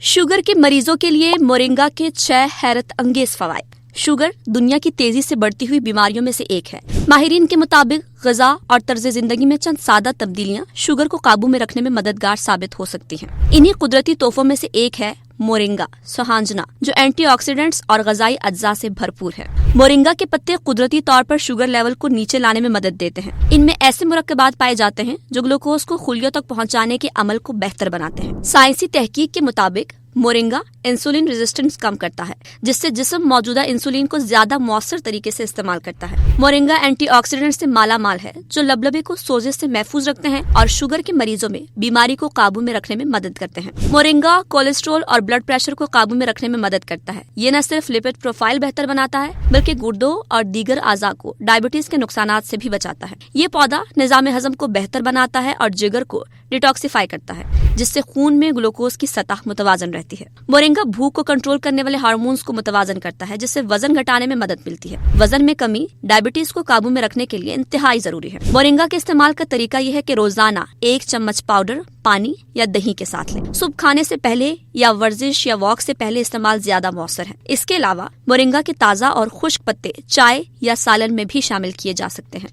Sugar के मरीजों के लिए मोरिंगा के 6 हैरत अंगेज फवाइद। शुगर दुनिया की तेजी से बढ़ती हुई बीमारियों में से एक है। माहिरीन के मुताबिक ग़िज़ा और तर्ज जिंदगी में चंद सादा तब्दीलियां शुगर को काबू में रखने में मददगार साबित हो सकती हैं। इन्हीं कुदरती तोहफों में से एक है मोरिंगा सोहांजना, जो एंटीऑक्सीडेंट्स और ग़िज़ाई अज्जा से भरपूर है। मोरिंगा के पत्ते कुदरती तौर पर शुगर लेवल को नीचे लाने में मदद देते हैं। इनमें ऐसे मुरक्कबात पाए जाते हैं जो ग्लूकोज को खुलियों तक पहुंचाने के अमल को बेहतर बनाते हैं। साइंसी तहकीक के मुताबिक मोरिंगा इंसुलिन रेजिस्टेंस कम करता है, जिससे जिस्म मौजूदा इंसुलिन को ज्यादा मौसर तरीके से इस्तेमाल करता है। मोरिंगा एंटीऑक्सीडेंट से माला माल है, जो लबलबे को सोजिश से महफूज रखते हैं और शुगर के मरीजों में बीमारी को काबू में रखने में मदद करते हैं। मोरिंगा कोलेस्ट्रॉल और ब्लड प्रेशर को काबू में रखने में मदद करता है। ये न सिर्फ लिपिड प्रोफाइल बेहतर बनाता है, बल्कि गुर्दों और दीगर आज़ा को डायबिटीज के नुकसान से भी बचाता है। ये पौधा निजाम हजम को बेहतर बनाता है और जिगर को डिटॉक्सिफाई करता है, जिससे खून में ग्लूकोज की सतह मुतवाजन रहती है। मोरिंगा भूख को कंट्रोल करने वाले हार्मोन्स को मुतवाजन करता है, जिससे वजन घटाने में मदद मिलती है। वजन में कमी डायबिटीज को काबू में रखने के लिए इंतहाई जरूरी है। मोरिंगा के इस्तेमाल का तरीका यह है कि रोजाना 1 चम्मच पाउडर पानी या दही के साथ लें। सुबह खाने से पहले या वर्जिश या वॉक से पहले इस्तेमाल ज्यादा मौसर है। इसके अलावा मोरिंगा के ताज़ा और खुश्क पत्ते चाय या सालन में भी शामिल किए जा सकते हैं।